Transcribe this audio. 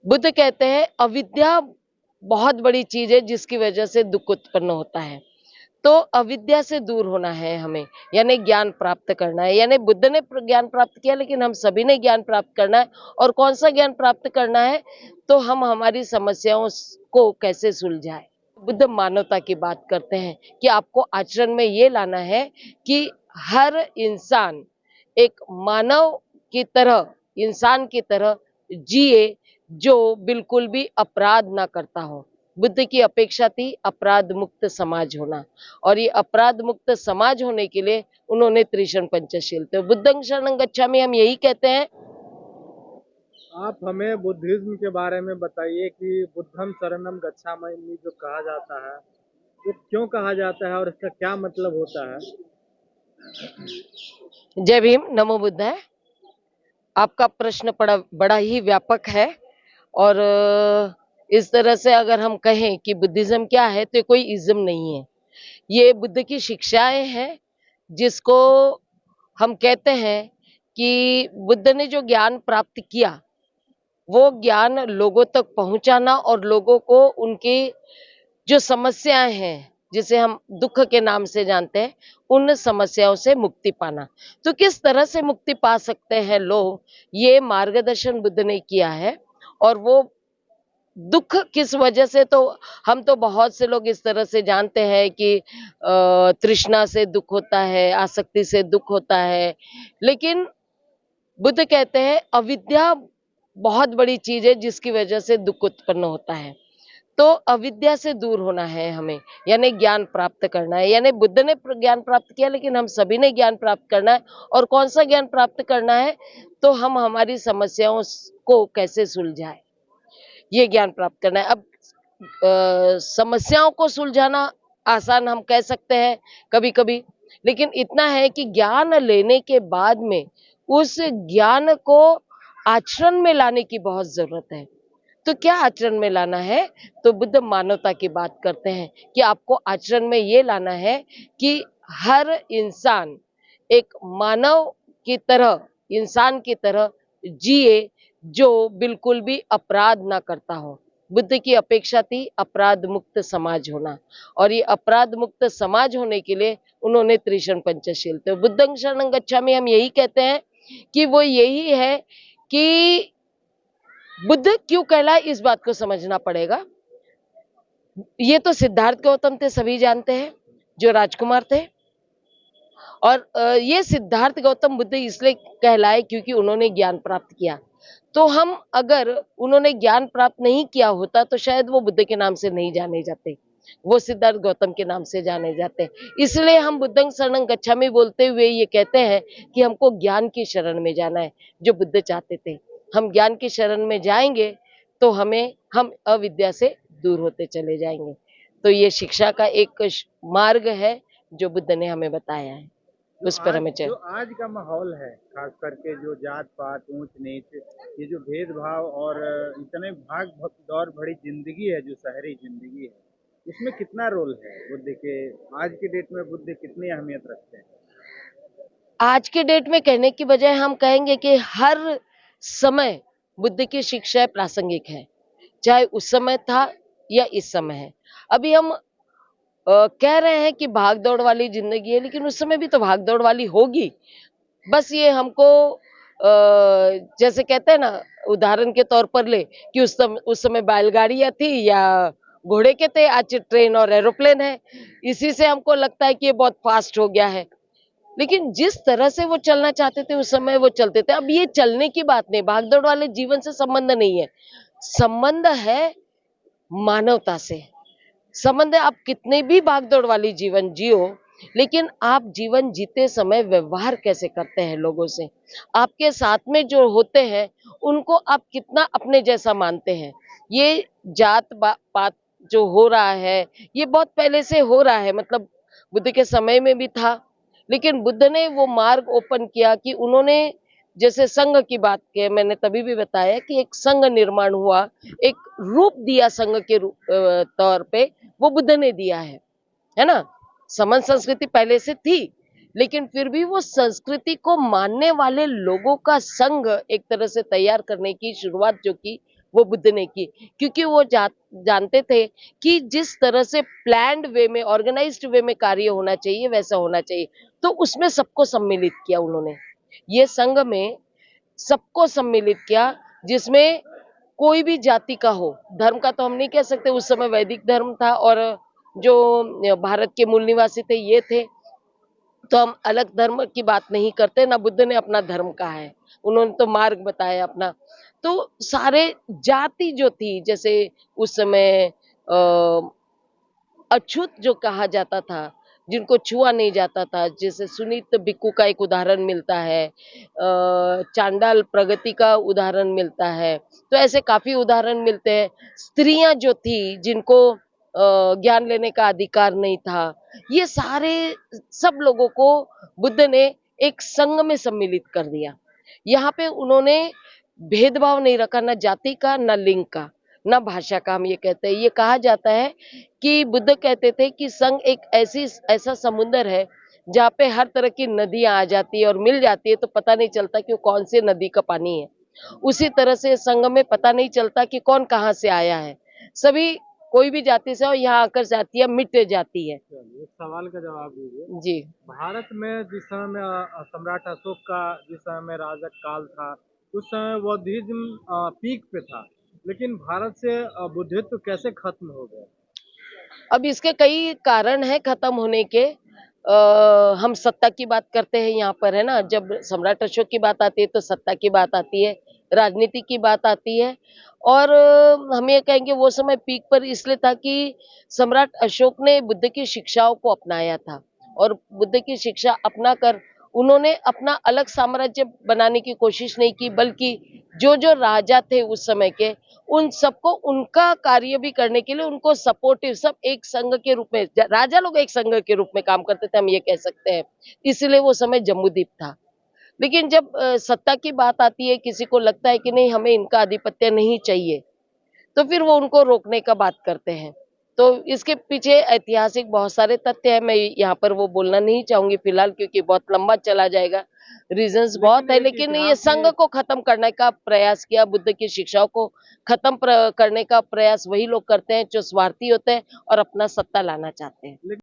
बुद्ध कहते हैं अविद्या बहुत बड़ी चीज है जिसकी वजह से दुख उत्पन्न होता है। तो अविद्या से दूर होना है हमें, यानी ज्ञान प्राप्त करना है। यानी बुद्ध ने ज्ञान प्राप्त किया, लेकिन हम सभी ने ज्ञान प्राप्त करना है। और कौन सा ज्ञान प्राप्त करना है? तो हम हमारी समस्याओं को कैसे सुलझाए। बुद्ध मानवता की बात करते हैं कि आपको आचरण में ये लाना है कि हर इंसान एक मानव की तरह, इंसान की तरह जिए, जो बिल्कुल भी अपराध ना करता हो। बुद्ध की अपेक्षा थी अपराध मुक्त समाज होना, और ये अपराध मुक्त समाज होने के लिए उन्होंने त्रिशरण पंचशील, तो बुद्धं शरणं गच्छामि हम यही कहते हैं। आप हमें बुद्धिज्म के बारे में बताइए कि बुद्धम शरणम गच्छामि जो कहा जाता है वो क्यों कहा जाता है और इसका क्या मतलब होता है। जय भीम, नमो बुद्ध है। आपका प्रश्न बड़ा ही व्यापक है। और इस तरह से अगर हम कहें कि बुद्धिज्म क्या है, तो कोई इज्म नहीं है। ये बुद्ध की शिक्षाएं हैं, जिसको हम कहते हैं कि बुद्ध ने जो ज्ञान प्राप्त किया, वो ज्ञान लोगों तक पहुंचाना और लोगों को उनकी जो समस्याएं हैं, जिसे हम दुख के नाम से जानते हैं, उन समस्याओं से मुक्ति पाना। तो किस तरह से मुक्ति पा सकते हैं लोग, ये मार्गदर्शन बुद्ध ने किया है। और वो दुख किस वजह से, तो हम तो बहुत से लोग इस तरह से जानते हैं कि तृष्णा से दुख होता है, आसक्ति से दुख होता है। लेकिन बुद्ध कहते हैं अविद्या बहुत बड़ी चीज है जिसकी वजह से दुख उत्पन्न होता है। तो अविद्या से दूर होना है हमें, यानी ज्ञान प्राप्त करना है। यानी बुद्ध ने ज्ञान प्राप्त किया, लेकिन हम सभी ने ज्ञान प्राप्त करना है। और कौन सा ज्ञान प्राप्त करना है? तो हम हमारी समस्याओं को कैसे सुलझाए, ये ज्ञान प्राप्त करना है। अब समस्याओं को सुलझाना आसान हम कह सकते हैं कभी कभी, लेकिन इतना है कि ज्ञान लेने के बाद में उस ज्ञान को आचरण में लाने की बहुत जरूरत है। तो क्या आचरण में लाना है? तो बुद्ध मानवता की बात करते हैं कि आपको आचरण में ये लाना है कि हर इंसान एक मानव की तरह, इंसान की तरह जिए, जो बिल्कुल भी अपराध ना करता हो। बुद्ध की अपेक्षा थी अपराध मुक्त समाज होना, और ये अपराध मुक्त समाज होने के लिए उन्होंने त्रिशरण पंचशील, तो बुद्धं शरणं गच्छामि हम यही कहते हैं कि वो यही है कि बुद्ध क्यों कहलाए, इस बात को समझना पड़ेगा। ये तो सिद्धार्थ गौतम थे, सभी जानते हैं, जो राजकुमार थे। और ये सिद्धार्थ गौतम बुद्ध इसलिए कहलाए क्योंकि उन्होंने ज्ञान प्राप्त किया। तो हम, अगर उन्होंने ज्ञान प्राप्त नहीं किया होता, तो शायद वो बुद्ध के नाम से नहीं जाने जाते, वो सिद्धार्थ गौतम के नाम से जाने जाते। इसलिए हम बुद्धं शरणं गच्छामि बोलते हुए ये कहते हैं कि हमको ज्ञान की शरण में जाना है, जो बुद्ध चाहते थे। हम ज्ञान की शरण में जाएंगे तो हम अविद्या से दूर होते चले जाएंगे। तो ये शिक्षा का एक मार्ग है जो बुद्ध ने हमें बताया है, उस पर हमें जो चल। आज का माहौल है, खास करके जो जात पात ऊंच नीच, ये जो भेदभाव और इतने भाग दौड़ भरी जिंदगी है, जो शहरी जिंदगी है, इसमें कितना रोल है बुद्ध के। आज की डेट में बुद्ध कितनी अहमियत रखते हैं। आज के डेट में कहने की बजाय हम कहेंगे कि हर समय बुद्ध की शिक्षा प्रासंगिक है, चाहे उस समय था या इस समय है। अभी हम कह रहे हैं कि भाग दौड़ वाली जिंदगी है, लेकिन उस समय भी तो भाग दौड़ वाली होगी। बस ये हमको जैसे कहते हैं ना, उदाहरण के तौर पर ले कि उस समय बैलगाड़ियां थी या घोड़े के थे, आज ट्रेन और एरोप्लेन है। इसी से हमको लगता है कि ये बहुत फास्ट हो गया है। लेकिन जिस तरह से वो चलना चाहते थे उस समय वो चलते थे। अब ये चलने की बात नहीं, भागदौड़ वाले जीवन से संबंध नहीं है, संबंध है मानवता से। संबंध है, आप कितने भी भागदौड़ वाली जीवन जियो, लेकिन आप जीवन जीते समय व्यवहार कैसे करते हैं लोगों से, आपके साथ में जो होते हैं उनको आप कितना अपने जैसा मानते हैं। ये पात जो हो रहा है, ये बहुत पहले से हो रहा है, मतलब बुद्ध के समय में भी था। लेकिन बुद्ध ने वो मार्ग ओपन किया कि उन्होंने, जैसे संघ की बात की, मैंने तभी भी बताया कि एक संघ निर्माण हुआ, एक रूप दिया संघ के तौर पे, वो बुद्ध ने दिया है ना। समन संस्कृति पहले से थी, लेकिन फिर भी वो संस्कृति को मानने वाले लोगों का संघ एक तरह से तैयार करने की शुरुआत जो की, वो बुद्ध ने की, क्योंकि वो जानते थे कि जिस तरह से प्लान्ड वे में, ऑर्गेनाइज्ड वे में कार्य होना चाहिए वैसा होना चाहिए, तो उसमें सबको सम्मिलित किया उन्होंने। ये संघ में सबको सम्मिलित किया, जिसमें कोई भी जाति का हो, धर्म का तो हम नहीं कह सकते, उस समय वैदिक धर्म था और जो भारत के मूल निवासी थे ये थे, तो हम अलग धर्म की बात नहीं करते। ना बुद्ध ने अपना धर्म कहा है, उन्होंने तो मार्ग बताया अपना। तो सारे जाति जो थी, जैसे उस समय अछूत जो कहा जाता था, जिनको छुआ नहीं जाता था, जैसे सुनीत भिक्खू का एक उदाहरण मिलता है, चांडाल प्रगति का उदाहरण मिलता है, तो ऐसे काफी उदाहरण मिलते हैं। स्त्रियां जो थी, जिनको ज्ञान लेने का अधिकार नहीं था, ये सारे सब लोगों को बुद्ध ने एक संघ में सम्मिलित कर दिया। यहाँ पे उन्होंने भेदभाव नहीं रखा, ना जाति का, ना लिंग का, ना भाषा का। हम ये कहते हैं, ये कहा जाता है कि बुद्ध कहते थे कि संघ एक ऐसा समुंदर है जहाँ पे हर तरह की नदियां आ जाती है और मिल जाती है, तो पता नहीं चलता कि वो कौन सी नदी का पानी है। उसी तरह से संघ में पता नहीं चलता कि कौन कहाँ से आया है। सभी कोई भी जाति से हो, यहाँ आकर जातियां मिट जाती है। चलिए, एक सवाल का जवाब दीजिए। जी। भारत में जिस समय में सम्राट अशोक का जिस समय में राजक काल था, उस समय बौद्धिज्म पीक पे था, लेकिन भारत से बुद्धित्व कैसे खत्म हो गया? अब इसके कई कारण हैं खत्म होने के। हम सत्ता की बात करते हैं यहाँ पर, है ना। जब सम्राट अशोक की बात आती है तो सत्ता की बात आती है, राजनीति की बात आती है। और हम ये कहेंगे वो समय पीक पर इसलिए था कि सम्राट अशोक ने बुद्ध की शिक्षाओं को अपनाया था, और बुद्ध की शिक्षा अपना कर उन्होंने अपना अलग साम्राज्य बनाने की कोशिश नहीं की, बल्कि जो जो राजा थे उस समय के, उन सबको उनका कार्य भी करने के लिए उनको सपोर्टिव, सब एक संघ के रूप में, राजा लोग एक संघ के रूप में काम करते थे, हम ये कह सकते हैं। इसलिए वो समय जम्बूद्वीप था। लेकिन जब सत्ता की बात आती है, किसी को लगता है कि नहीं हमें इनका आधिपत्य नहीं चाहिए, तो फिर वो उनको रोकने का बात करते हैं। तो इसके पीछे ऐतिहासिक बहुत सारे तथ्य हैं, मैं यहाँ पर वो बोलना नहीं चाहूंगी फिलहाल, क्योंकि बहुत लंबा चला जाएगा। रीजंस बहुत है, लेकिन ये संघ को खत्म करने का प्रयास किया, बुद्ध की शिक्षाओं को खत्म करने का प्रयास वही लोग करते हैं जो स्वार्थी होते हैं और अपना सत्ता लाना चाहते हैं।